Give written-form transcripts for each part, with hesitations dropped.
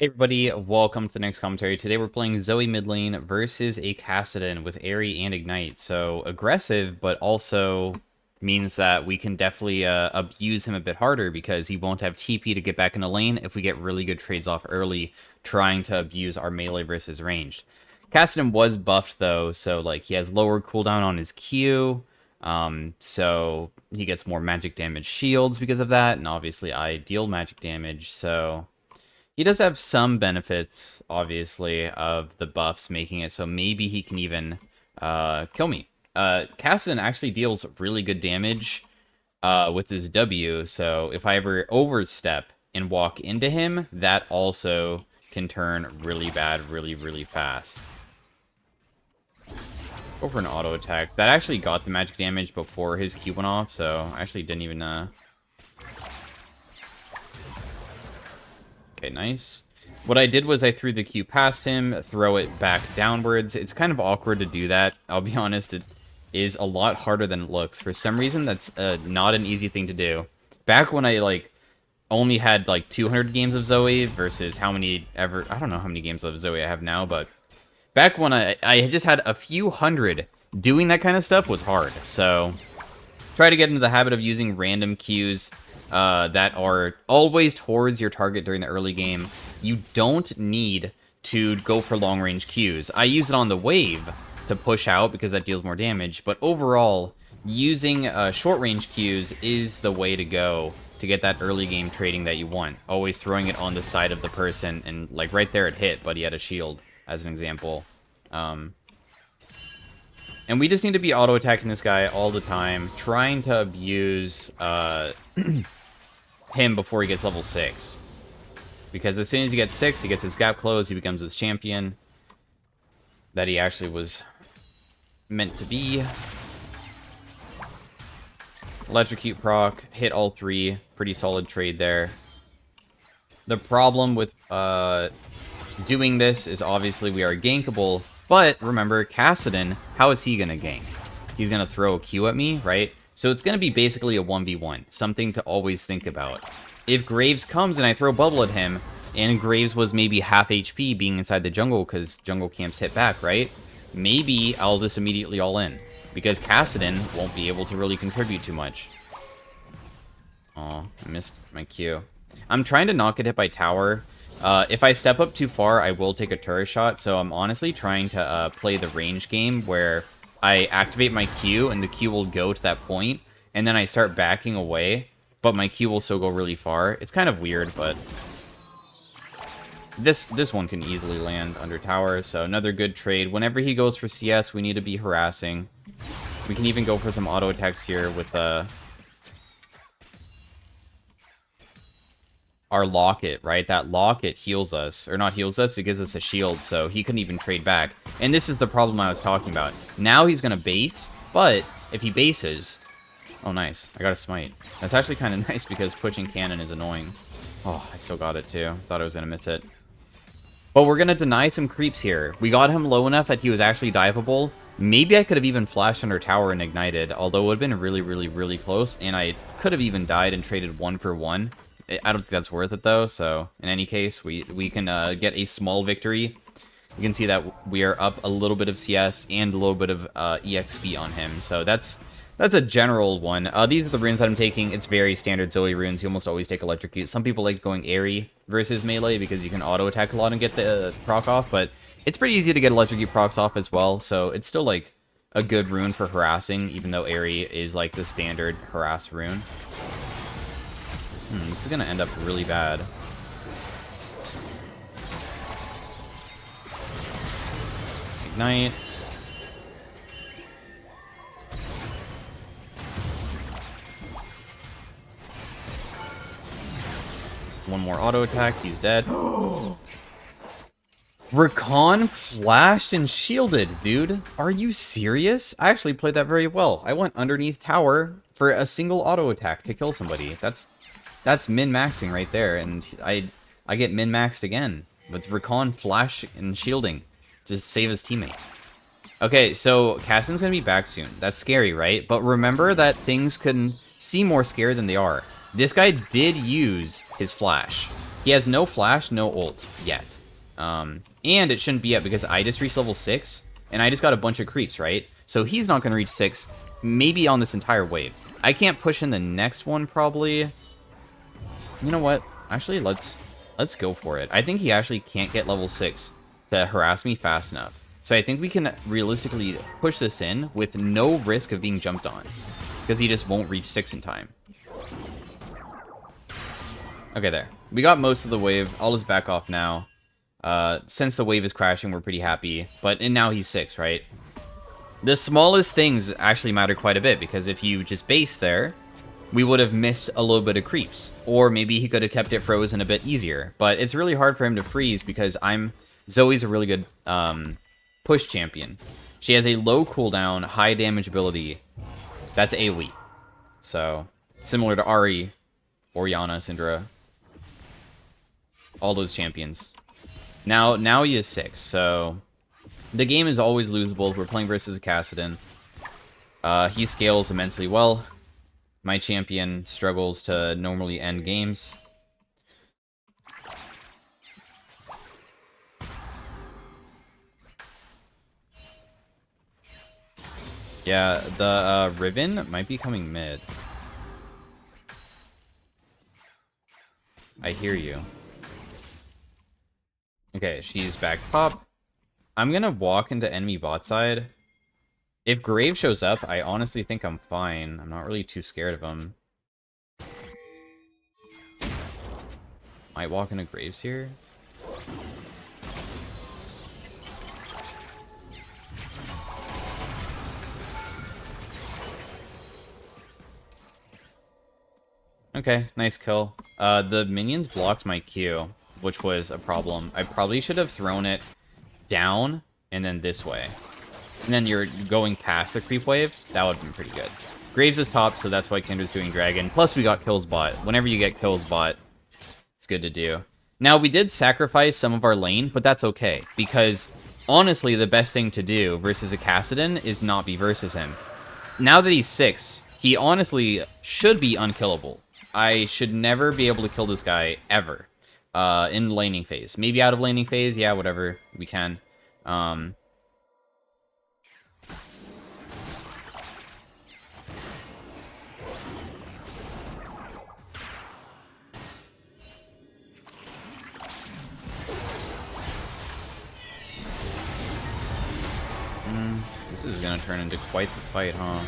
Hey everybody, welcome to the next commentary. Today we're playing ZOE mid lane versus a Kassadin with Aerie and Ignite. So aggressive, but also means that we can definitely abuse him a bit harder because he won't have TP to get back in the lane if we get really good trades off early trying to abuse our melee versus ranged. Kassadin was buffed though, so like he has lower cooldown on his Q, so he gets more magic damage shields because of that, and obviously I deal magic damage, so he does have some benefits, obviously, of the buffs making it so maybe he can even kill me. Kassadin actually deals really good damage with his W, so if I ever overstep and walk into him, that also can turn really bad really fast. Go for an auto attack. That actually got the magic damage before his Q went off, so I actually didn't even... Okay, nice. What I did was I threw the Q past him, throw it back downwards. It's kind of awkward to do that. I'll be honest, it is a lot harder than it looks. For some reason, that's not an easy thing to do. Back when I, like, only had, like, 200 games of ZOE versus how many ever... I don't know how many games of ZOE I have now, but... Back when I just had a few hundred, doing that kind of stuff was hard. So, try to get into the habit of using random Qs that are always towards your target during the early game. You don't need to go for long-range Qs. I use it on the wave to push out because that deals more damage, but overall, using short-range Qs is the way to go to get that early game trading that you want. Always throwing it on the side of the person, and like right there it hit, but he had a shield, as an example. And we just need to be auto-attacking this guy all the time, trying to abuse him before he gets level 6. Because as soon as he gets 6, he gets his gap closed, he becomes his champion that he actually was meant to be. Electrocute proc, hit all 3, pretty solid trade there. The problem with doing this is obviously we are gankable, but remember, Kassadin, how is he going to gank? He's going to throw a Q at me, right? So it's going to be basically a 1v1, something to always think about. If Graves comes and I throw Bubble at him, and Graves was maybe half HP being inside the jungle because jungle camps hit back, right? Maybe I'll just immediately all in, because Kassadin won't be able to really contribute too much. Oh, I missed my Q. I'm trying to not get hit by tower. If I step up too far, I will take a turret shot, so I'm honestly trying to play the range game where I activate my Q, and the Q will go to that point, and then I start backing away, but my Q will still go really far. It's kind of weird, but this one can easily land under tower, so another good trade. Whenever he goes for CS, we need to be harassing. We can even go for some auto attacks here with our locket, right? That locket heals us, or not heals us, it gives us a shield, so he couldn't even trade back. And this is the problem I was talking about. Now he's gonna base, but if he bases... Oh, nice. I got a smite. That's actually kind of nice because pushing cannon is annoying. Oh, I still got it too. Thought I was gonna miss it. But we're gonna deny some creeps here. We got him low enough that he was actually diveable. Maybe I could have even flashed under tower and ignited, although it would have been really close, and I could have even died and traded 1 for 1. I don't think that's worth it, though, so in any case, we can get a small victory. You can see that we are up a little bit of CS and a little bit of EXP on him, so that's a general one. These are the runes that I'm taking. It's very standard ZOE runes. You almost always take Electrocute. Some people like going Aerie versus Melee because you can auto-attack a lot and get the proc off, but it's pretty easy to get Electrocute procs off as well, so it's still, like, a good rune for harassing, even though Aerie is, like, the standard harass rune. This is gonna end up really bad. Ignite. One more auto attack, he's dead. Rakan flashed and shielded, dude. Are you serious? I actually played that very well. I went underneath tower for a single auto attack to kill somebody. That's min-maxing right there, and I get min-maxed again with Rakan flash and shielding to save his teammate. Okay, so Kassadin's gonna be back soon. That's scary, right? But remember that things can seem more scary than they are. This guy did use his flash. He has no flash, no ult yet. And it shouldn't be yet because I just reached level 6, and I just got a bunch of creeps, right? So he's not going to reach 6, maybe on this entire wave. I can't push in the next one, probably. You know what? Actually, let's go for it. I think he actually can't get level 6 to harass me fast enough. So I think we can realistically push this in with no risk of being jumped on, because he just won't reach 6 in time. Okay, there. We got most of the wave. I'll just back off now. Since the wave is crashing, we're pretty happy. And now he's 6, right? The smallest things actually matter quite a bit, because if you just base there, we would have missed a little bit of creeps. Or maybe he could have kept it frozen a bit easier. But it's really hard for him to freeze, because Zoe's a really good push champion. She has a low cooldown, high damage ability. That's AoE. So, similar to Ahri, Orianna, Syndra. All those champions. Now he is 6, so the game is always losable. We're playing versus a Kassadin. He scales immensely well. My champion struggles to normally end games. Yeah, the Ribbon might be coming mid. I hear you. Okay, she's back top. I'm gonna walk into enemy bot side. If Grave shows up, I honestly think I'm fine. I'm not really too scared of him. Might walk into Graves here. Okay, nice kill. The minions blocked my Q, which was a problem. I probably should have thrown it down and then this way. And then you're going past the creep wave. That would have been pretty good. Graves is top, so that's why Kendra's doing Dragon. Plus, we got kills bot. Whenever you get kills bot, it's good to do. Now, we did sacrifice some of our lane, but that's okay. Because, honestly, the best thing to do versus a Kassadin is not be versus him. Now that he's 6, he honestly should be unkillable. I should never be able to kill this guy, ever. In laning phase. Maybe out of laning phase, yeah, whatever. We can. This is gonna turn into quite the fight, huh?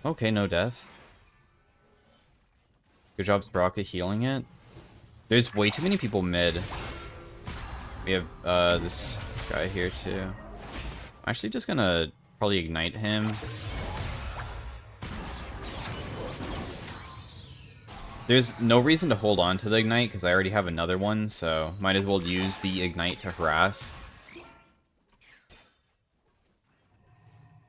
Okay, no death. Good job, Baraka, healing it. There's way too many people mid. We have this guy here too. I'm actually just gonna probably ignite him. There's no reason to hold on to the ignite because I already have another one, so might as well use the ignite to harass.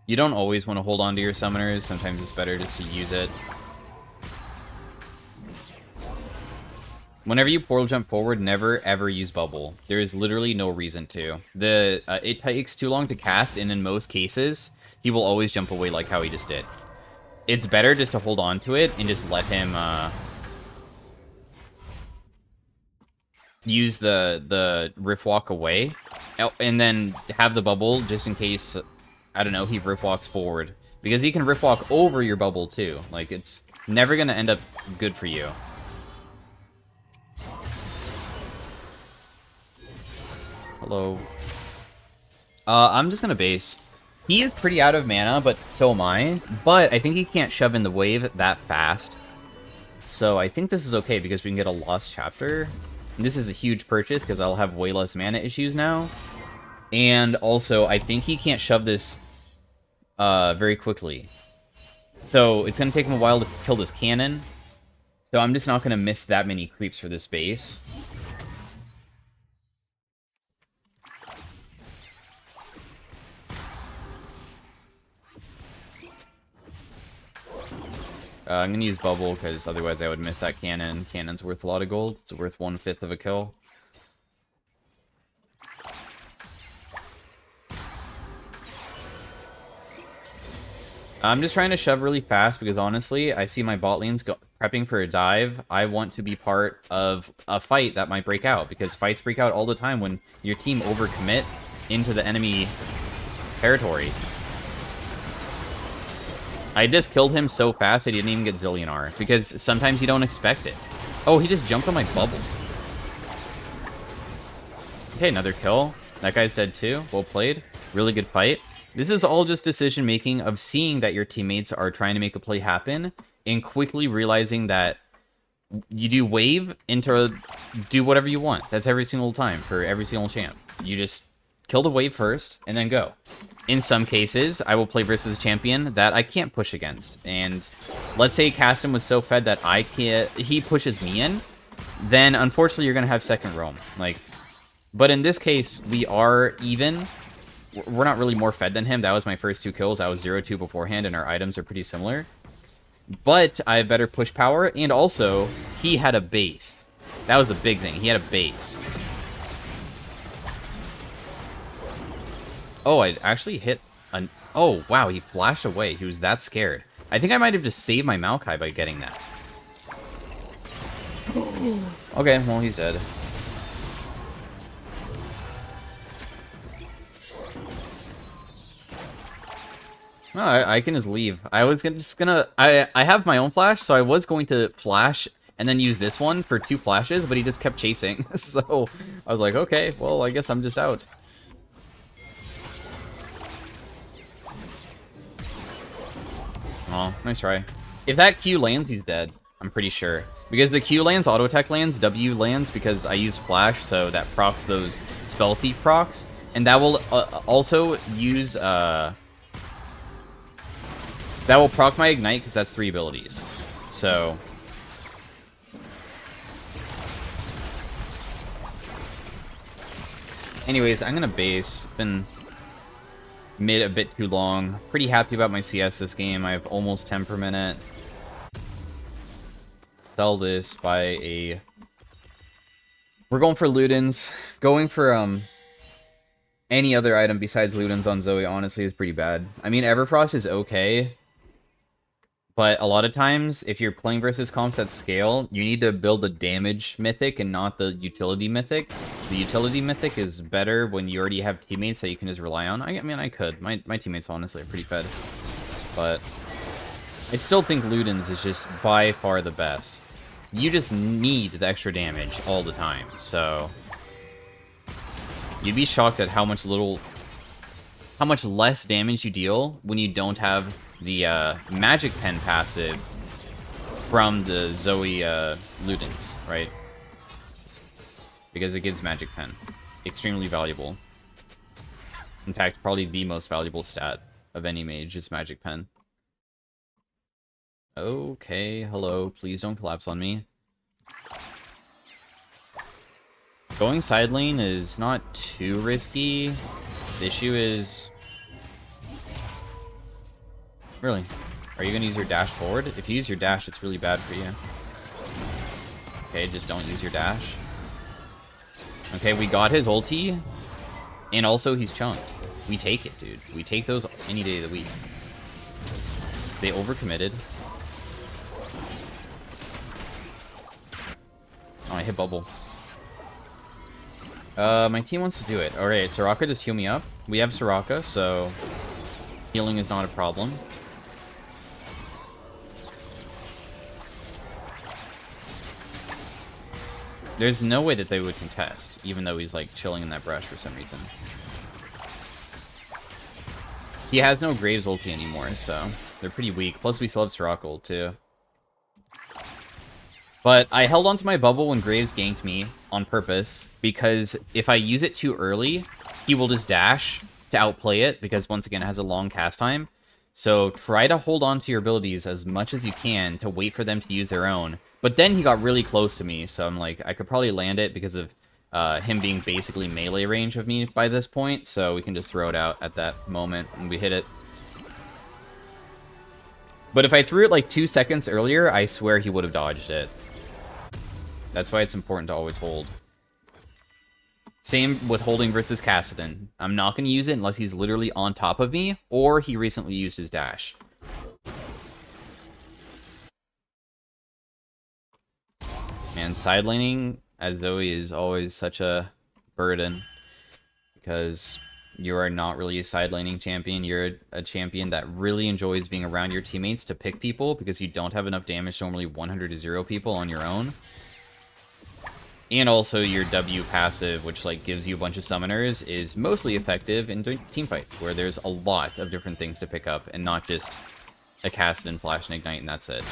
You don't always want to hold on to your summoners. Sometimes it's better just to use it. Whenever you portal jump forward, never ever use bubble. There is literally no reason to. It takes too long to cast, and in most cases, he will always jump away like how he just did. It's better just to hold on to it and just let him use the rift walk away, and then have the bubble just in case, I don't know, he rift walks forward. Because he can rift walk over your bubble too. Like, it's never gonna end up good for you. Hello. I'm just gonna base. He is pretty out of mana, but so am I. But I think he can't shove in the wave that fast. So I think this is okay because we can get a lost chapter. And this is a huge purchase because I'll have way less mana issues now. And also, I think he can't shove this very quickly. So it's gonna take him a while to kill this cannon. So I'm just not gonna miss that many creeps for this base. I'm going to use bubble, because otherwise I would miss that cannon. Cannon's worth a lot of gold. It's worth 1/5 of a kill. I'm just trying to shove really fast, because honestly, I see my bot lanes prepping for a dive, I want to be part of a fight that might break out, because fights break out all the time when your team overcommit into the enemy territory. I just killed him so fast I didn't even get Zillionaire, because sometimes you don't expect it. Oh, he just jumped on my bubble. Okay, another kill. That guy's dead too. Well played. Really good fight. This is all just decision making of seeing that your teammates are trying to make a play happen and quickly realizing that you do wave into do whatever you want. That's every single time for every single champ. You just kill the wave first and then go. In some cases, I will play versus a champion that I can't push against. And let's say Caston was so fed that I can't, he pushes me in, then unfortunately you're going to have second roam. Like, but in this case, we are even. We're not really more fed than him. That was my first 2 kills. I was 0-2 beforehand, and our items are pretty similar. But I have better push power, and also, he had a base. That was the big thing. He had a base. Oh, I actually hit an... Oh, wow, he flashed away. He was that scared. I think I might have just saved my Maokai by getting that. Okay, well, he's dead. No, I can just leave. I was just gonna... I have my own flash, so I was going to flash and then use this one for 2 flashes, but he just kept chasing. So I was like, okay, well, I guess I'm just out. Oh, nice try. If that Q lands, he's dead. I'm pretty sure. Because the Q lands, auto attack lands, W lands, because I use flash, so that procs those spell thief procs. And that will also use... That will proc my Ignite, because that's 3 abilities. So... Anyways, I'm gonna base. Been mid a bit too long. Pretty happy about my CS this game. I have almost 10 per minute. Sell this, buy a... We're going for Ludens. Going for, any other item besides Ludens on ZOE, honestly, is pretty bad. I mean, Everfrost is okay. But a lot of times, if you're playing versus comps at scale, you need to build the damage mythic and not the utility mythic. The utility mythic is better when you already have teammates that you can just rely on. I mean, I could. My teammates, honestly, are pretty fed. But I still think Ludens is just by far the best. You just need the extra damage all the time, so... You'd be shocked at how much less damage you deal when you don't have the Magic Pen passive from the ZOE Ludens, right? Because it gives Magic Pen. Extremely valuable. In fact, probably the most valuable stat of any mage is Magic Pen. Okay, hello. Please don't collapse on me. Going side lane is not too risky. The issue is... Really? Are you going to use your dash forward? If you use your dash, it's really bad for you. Okay, just don't use your dash. Okay, we got his ulti. And also, he's chunked. We take it, dude. We take those any day of the week. They overcommitted. Oh, I hit bubble. My team wants to do it. Alright, Soraka, just heal me up. We have Soraka, so... Healing is not a problem. There's no way that they would contest, even though he's, like, chilling in that brush for some reason. He has no Graves ulti anymore, so they're pretty weak. Plus, we still have Soraka ult, too. But I held onto my bubble when Graves ganked me on purpose, because if I use it too early, he will just dash to outplay it, because once again, it has a long cast time. So try to hold on to your abilities as much as you can to wait for them to use their own. But then he got really close to me, so I'm like, I could probably land it because of him being basically melee range of me by this point, so we can just throw it out at that moment, and we hit it. But if I threw it like 2 seconds earlier, I swear he would have dodged it. That's why it's important to always hold. Same with holding versus Kassadin. I'm not going to use it unless he's literally on top of me, or he recently used his dash. Man, side laning as Zoe is always such a burden. Because you are not really a side laning champion. You're a champion that really enjoys being around your teammates to pick people because you don't have enough damage to normally 100 to 0 people on your own. And also your W passive, which like gives you a bunch of summoners, is mostly effective in teamfights, where there's a lot of different things to pick up, and not just a cast and flash and ignite, and that's it.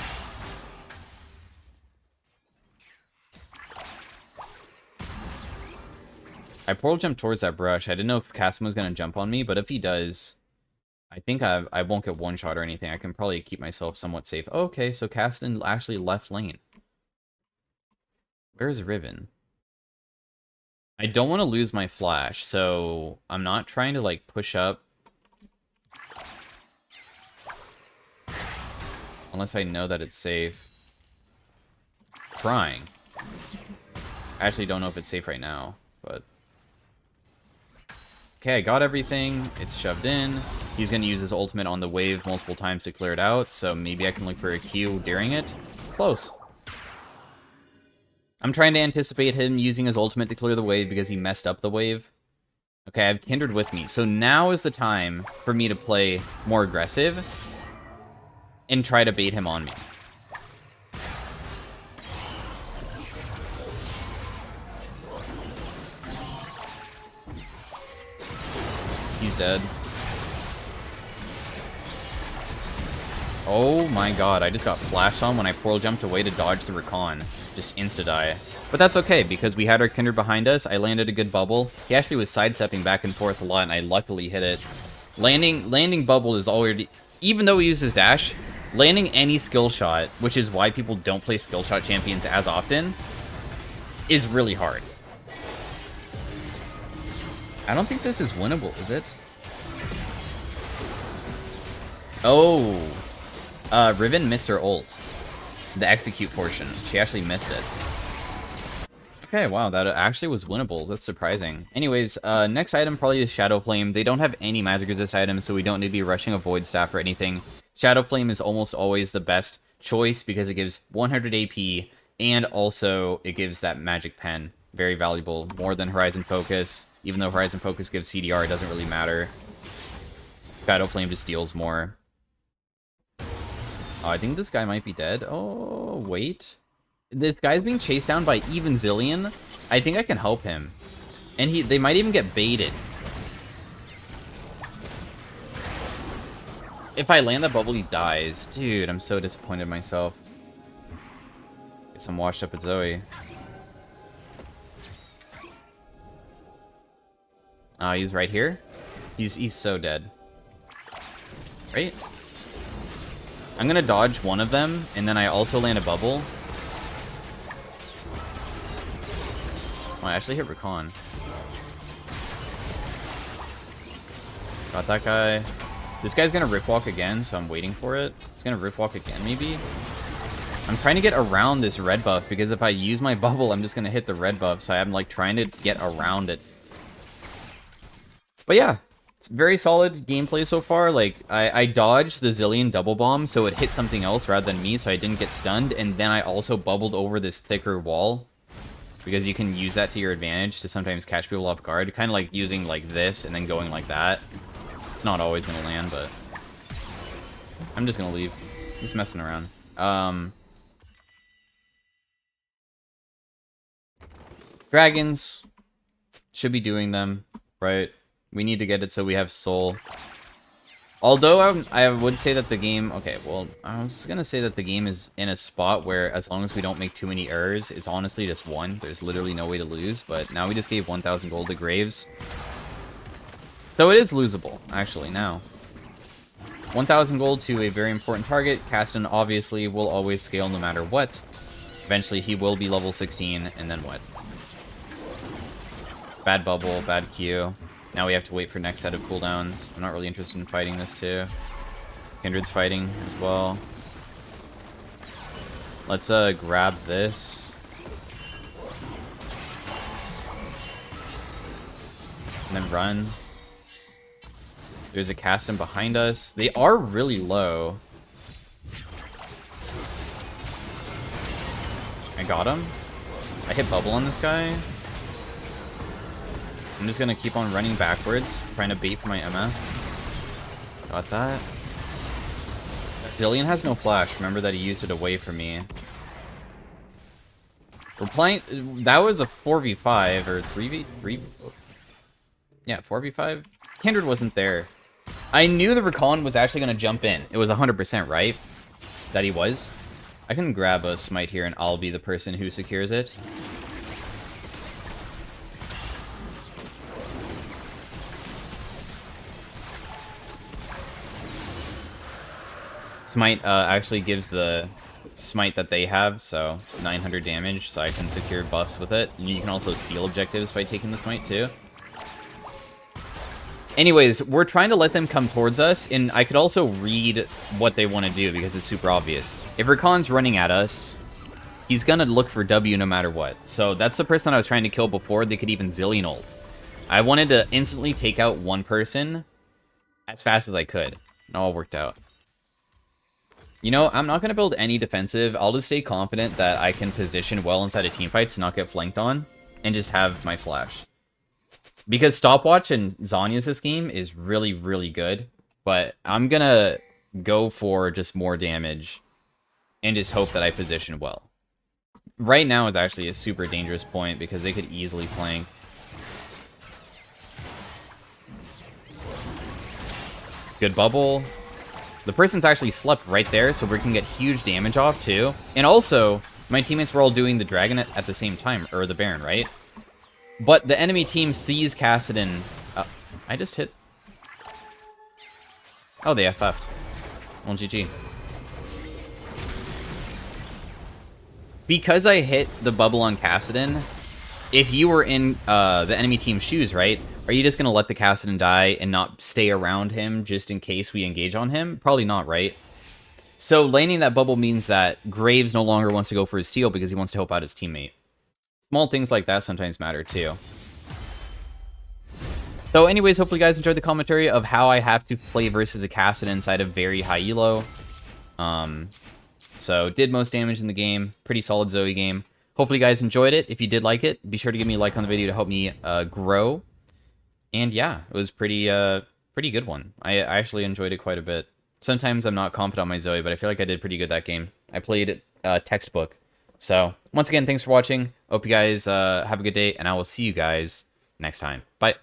I portal jumped towards that brush. I didn't know if Cassim was going to jump on me, but if he does, I think I won't get one shot or anything. I can probably keep myself somewhat safe. Oh, okay, so Caston actually left lane. Where's Riven? I don't want to lose my flash, so I'm not trying to, like, push up. Unless I know that it's safe. Trying. I actually don't know if it's safe right now, but... Okay, I got everything. It's shoved in. He's going to use his ultimate on the wave multiple times to clear it out, so maybe I can look for a Q during it. Close. I'm trying to anticipate him using his ultimate to clear the wave because he messed up the wave. Okay, I have Kindred with me. So now is the time for me to play more aggressive and try to bait him on me. He's dead. Oh my god, I just got flashed on when I portal jumped away to dodge the recon. Just insta-die. But that's okay, because we had our Kindred behind us, I landed a good bubble. He actually was sidestepping back and forth a lot, and I luckily hit it. Landing bubble is already... Even though he uses dash, landing any skill shot, which is why people don't play skill shot champions as often, is really hard. I don't think this is winnable, is it? Oh... Riven missed her ult. The execute portion. She actually missed it. Okay, wow, that actually was winnable. That's surprising. Anyways, next item probably is Shadow Flame. They don't have any magic resist items, so we don't need to be rushing a Void Staff or anything. Shadow Flame is almost always the best choice because it gives 100 AP, and also it gives that magic pen. Very valuable. More than Horizon Focus. Even though Horizon Focus gives CDR, it doesn't really matter. Shadow Flame just deals more. Oh, I think this guy might be dead. Oh, wait. This guy's being chased down by even Zillion. I think I can help him. And they might even get baited. If I land the bubble, he dies. Dude, I'm so disappointed in myself. Guess I'm washed up at Zoe. He's right here. He's so dead. Right? I'm gonna dodge one of them, and then I also land a bubble. Oh, I actually hit Recon. Got that guy. This guy's gonna Rift Walk again, so I'm waiting for it. He's gonna Rift Walk again, maybe? I'm trying to get around this red buff, because if I use my bubble, I'm just gonna hit the red buff, so I'm like trying to get around it. But yeah. It's very solid gameplay so far. Like, I dodged the Zillion double bomb, so it hit something else rather than me, so I didn't get stunned, and then I also bubbled over this thicker wall, because you can use that to your advantage to sometimes catch people off guard. Kind of like using, like, this, and then going like that. It's not always going to land, but... I'm just going to leave. Just messing around. Dragons. Should be doing them, right? We need to get it so we have soul. Although I would say that the game... Okay, well, I was going to say that the game is in a spot where as long as we don't make too many errors, it's honestly just one. There's literally no way to lose, but now we just gave 1,000 gold to Graves. So it is losable, actually, now. 1,000 gold to a very important target. Caston obviously will always scale no matter what. Eventually he will be level 16, and then what? Bad bubble, bad Q. Now we have to wait for next set of cooldowns. I'm not really interested in fighting this too. Kindred's fighting as well. Let's grab this. And then run. There's a Caston behind us. They are really low. I got him. I hit bubble on this guy. I'm just gonna keep on running backwards, trying to bait for my MF. Got that. Zillion has no flash. Remember that he used it away from me. We're playing... That was a 4v5, or 3v3... Yeah, 4v5? Kindred wasn't there. I knew the Recon was actually going to jump in. It was 100%, right? That he was. I can grab a smite here, and I'll be the person who secures it. Smite actually gives the smite that they have, so 900 damage, so I can secure buffs with it. You can also steal objectives by taking the smite too. Anyways, we're trying to let them come towards us, and I could also read what they want to do because it's super obvious. If Rakan's running at us, he's gonna look for W no matter what. So that's the person I was trying to kill before they could even Zillion ult. I wanted to instantly take out one person as fast as I could. It all worked out. You know, I'm not going to build any defensive. I'll just stay confident that I can position well inside of teamfights to not get flanked on, and just have my flash. Because Stopwatch and Zhonya's this game is really, really good, but I'm going to go for just more damage and just hope that I position well. Right now is actually a super dangerous point because they could easily flank. Good bubble. The person's actually slept right there, so we can get huge damage off, too. And also, my teammates were all doing the Dragon at the same time, or the Baron, right? But the enemy team sees Kassadin. I just hit... Oh, they FF'd. Well, GG. Because I hit the bubble on Kassadin, if you were in the enemy team's shoes, right? Are you just going to let the Kassadin die and not stay around him just in case we engage on him? Probably not, right? So laning that bubble means that Graves no longer wants to go for his steal because he wants to help out his teammate. Small things like that sometimes matter too. So anyways, hopefully you guys enjoyed the commentary of how I have to play versus a Kassadin inside of very high elo. So did most damage in the game. Pretty solid ZOE game. Hopefully you guys enjoyed it. If you did like it, be sure to give me a like on the video to help me grow. And yeah, it was pretty good one. I actually enjoyed it quite a bit. Sometimes I'm not confident on my ZOE, but I feel like I did pretty good that game. I played textbook. So once again, thanks for watching. Hope you guys have a good day, and I will see you guys next time. Bye.